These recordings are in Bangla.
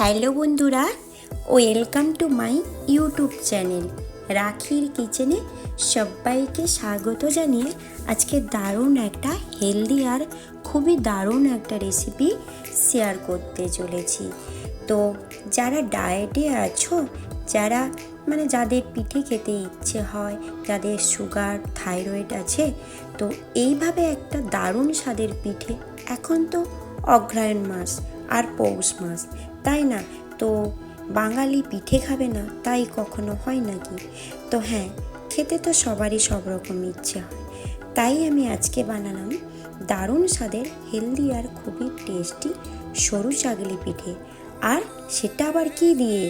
হ্যালো বন্ধুরা, welcome to my YouTube channel রাখির কিচেনে সবাইকে স্বাগত জানিয়ে আজকে দারুণ একটা হেলদি আর খুবই দারুণ একটা রেসিপি শেয়ার করতে চলেছি। তো যারা ডায়েটে আছো, যারা যাদের পিঠে খেতে ইচ্ছে হয়, যাদের সুগার থাইরয়েড আছে, তো এইভাবে একটা দারুণ স্বাদের পিঠে। এখন তো অগ্রহায়ণ মাস আর পৌষ মাস, তাই না? তো বাঙালি পিঠে খাবে না তাই কখনো হয় নাকি? তো হ্যাঁ, খেতে তো সবারই সব রকম ইচ্ছে হয়। তাই আমি আজকে বানালাম দারুণ স্বাদের হেলদি আর খুবই টেস্টি সরু চাগলি পিঠে। আর সেটা আবার কি দিয়ে?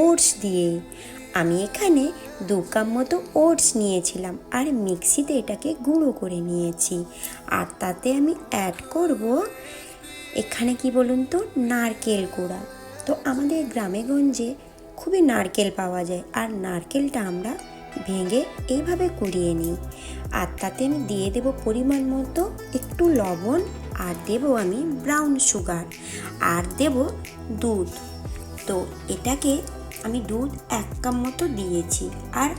ওটস দিয়ে। আমি এখানে 2 কাপ মতো ওটস নিয়েছিলাম আর মিক্সিতে এটাকে গুঁড়ো করে নিয়েছি। আর তাতে আমি অ্যাড করব এখানে কি বলুন তো, নারকেল কুড়া। তো আমাদের গ্রামে গঞ্জে খুবই নারকেল পাওয়া যায়, আর নারকেলটা আমরা ভেঙে এইভাবে কুড়িয়ে নিই। আর তাতে আমি দিয়ে দেব পরিমাণ মতো একটু লবণ, আর দেব আমি ব্রাউন সুগার, আর দেব দুধ। তো এটাকে আমি দুধ 1 কাপ মতো দিয়েছি, আর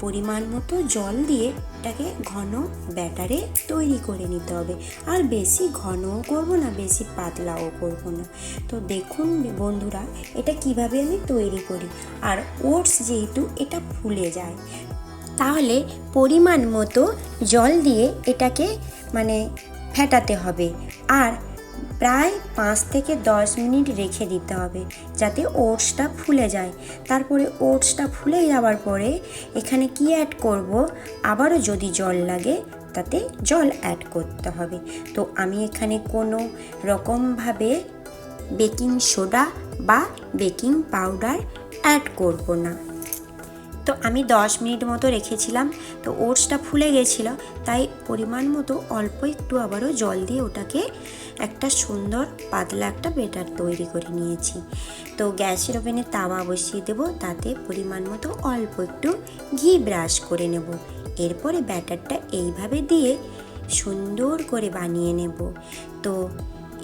পরিমাণ মতো জল দিয়ে এটাকে ঘন ব্যাটারে তৈরি করে নিতে হবে। আর বেশি ঘনও করব না, বেশি পাতলাও করব না। তো দেখুন বন্ধুরা, এটা কিভাবে আমি তৈরি করি। আর ওটস যেহেতু এটা ফুলে যায়, তাহলে পরিমাণ মতো জল দিয়ে এটাকে ফেটাতে হবে। আর প্রায় 5 থেকে 10 মিনিট রেখে দিতে হবে যাতে ওটসটা ফুলে যায়। তারপরে ওটসটা ফুলে যাওয়ার পরে এখানে কি অ্যাড করব, আবারও যদি জল লাগে তাতে জল অ্যাড করতে হবে। তো আমি এখানে কোনো রকমভাবে বেকিং সোডা বা বেকিং পাউডার অ্যাড করব না। তো আমি 10 মিনিট মতো রেখেছিলাম। তো ওটসটা ফুলে গেছিলো, তাই পরিমাণ মতো অল্প একটু আবারও জল দিয়ে ওটাকে একটা সুন্দর পাতলা একটা ব্যাটার তৈরি করে নিয়েছি। তো গ্যাসের ওভেনে তাওয়া বসিয়ে দেব, তাতে পরিমাণ মতো অল্প একটু ঘি ব্রাশ করে নেব। এরপরে ব্যাটারটা এইভাবে দিয়ে সুন্দর করে বানিয়ে নেব। তো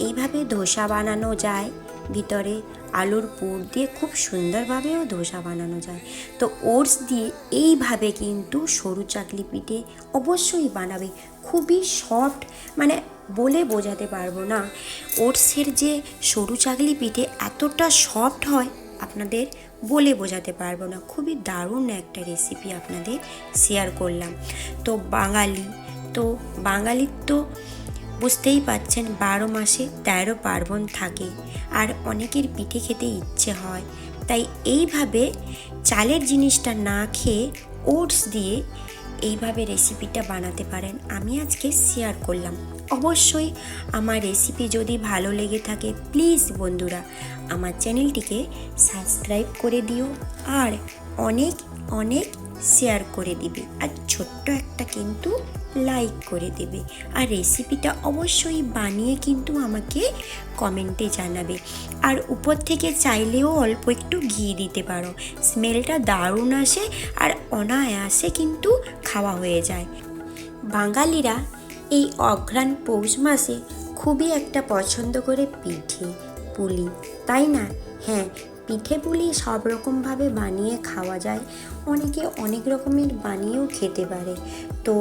এইভাবে ধোসা বানানো যায়, ভিতরে আলুর পুর দিয়ে খুব সুন্দরভাবেও ধোসা বানানো যায়। তো ওটস দিয়ে এইভাবে কিন্তু সরু চাকলি পিঠে অবশ্যই বানাবে। খুবই সফট, বলে বোঝাতে পারবো না। ওটসের যে সরু চাকলি পিঠে এতটা সফট হয়, আপনাদের বলে বোঝাতে পারবো না। খুবই দারুণ একটা রেসিপি আপনাদের শেয়ার করলাম। তো বাঙালির তো বুঝতেই পাচ্ছেন 12 মাসে 13 পার্বণ থাকে, আর অনেকের পিঠে খেতে ইচ্ছে হয়। তাই এইভাবে চালের জিনিসটা না খেয়ে ওটস দিয়ে এইভাবে রেসিপিটা বানাতে পারেন। আমি আজকে শেয়ার করলাম। অবশ্যই আমার রেসিপি যদি ভালো লেগে থাকে, প্লিজ বন্ধুরা আমার চ্যানেলটিকে সাবস্ক্রাইব করে দিও, আর অনেক অনেক শেয়ার করে দিবে, আর ছোট্ট একটা কিন্তু লাইক করে দেবে। আর রেসিপিটা অবশ্যই বানিয়ে কিন্তু আমাকে কমেন্টে জানাবে। আর উপর থেকে চাইলেও অল্প একটু ঘি দিতে পারো, স্মেলটা দারুণ আসে আর অনায়াসে কিন্তু খাওয়া হয়ে যায়। বাঙালিরা এই অঘ্রাণ পৌষ মাসে খুবই একটা পছন্দ করে পিঠে পুলি, তাই না? হ্যাঁ, পিঠে পুলি সব রকমভাবে বানিয়ে খাওয়া যায়। অনেকে অনেক রকমের বানিয়েও খেতে পারে। তো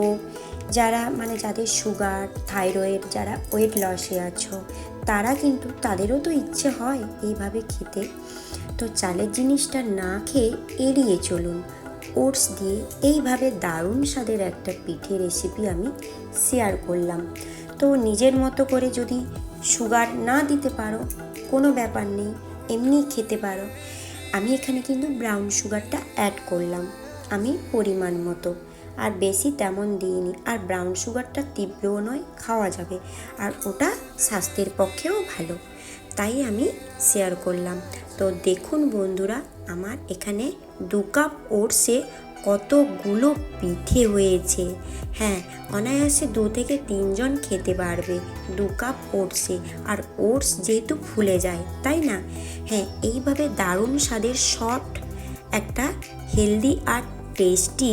যারা যাদের সুগার থাইরয়েড, যারা ওয়েট লসে আছো, তারা কিন্তু তাদেরও তো ইচ্ছে হয় এইভাবে খেতে। তো চালের জিনিসটা না খেয়ে এড়িয়ে চলুন। ওটস দিয়ে এইভাবে দারুণ স্বাদের একটা পিঠে রেসিপি আমি শেয়ার করলাম। তো নিজের মতো করে যদি সুগার না দিতে পারো, কোনো ব্যাপার নেই, এমনি খেতে পারো। আমি এখানে কিন্তু ব্রাউন সুগারটা অ্যাড করলাম আমি পরিমাণ মতো, আর বেশি তেমন দিইনি। আর ব্রাউন সুগারটা তীব্রও নয়, খাওয়া যাবে, আর ওটা স্বাস্থ্যের পক্ষেও ভালো, তাই আমি শেয়ার করলাম। তো দেখুন বন্ধুরা, আমার এখানে 2 কাপ ওটসে কতগুলো পিঠে হয়েছে। হ্যাঁ, অনায়াসে 2 থেকে 3 জন খেতে পারবে 2 কাপ ওটসে। আর ওটস যেহেতু ফুলে যায়, তাই না? হ্যাঁ, এইভাবে দারুণ স্বাদের সফট একটা হেলদি আর টেস্টি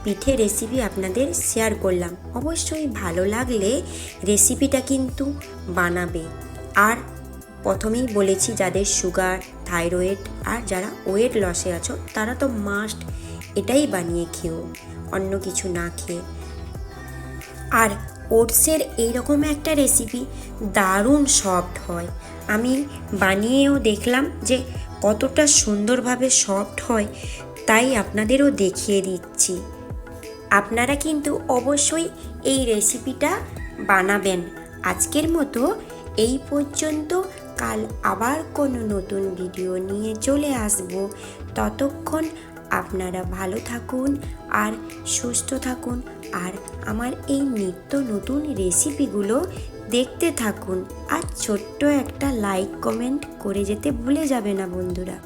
পিঠে রেসিপি আপনাদের শেয়ার করলাম। অবশ্যই ভালো লাগলে রেসিপিটা কিন্তু বানাবে, আর প্রথমেই বলেছি যাদের সুগার, থাইরয়েড আর যারা ওয়েট লসে আছো তারা তো মাস্ট এটাই বানিয়ে খেও, অন্য কিছু না খেয়ে। আর ওটসের এইরকম একটা রেসিপি দারুণ সফট হয়। আমি বানিয়েও দেখলাম যে কতটা সুন্দরভাবে সফট হয়, তাই আপনাদেরও দেখিয়ে দিচ্ছি। আপনারা কিন্তু অবশ্যই এই রেসিপিটা বানাবেন। আজকের মতো এই পর্যন্ত, কাল আবার কোনো নতুন ভিডিও নিয়ে চলে আসব। ততক্ষণ আপনারা ভালো থাকুন আর সুস্থ থাকুন, আর আমার এই নিত্য নতুন রেসিপিগুলো দেখতে থাকুন। আর ছোট্ট একটা লাইক কমেন্ট করে যেতে ভুলে যাবে না বন্ধুরা।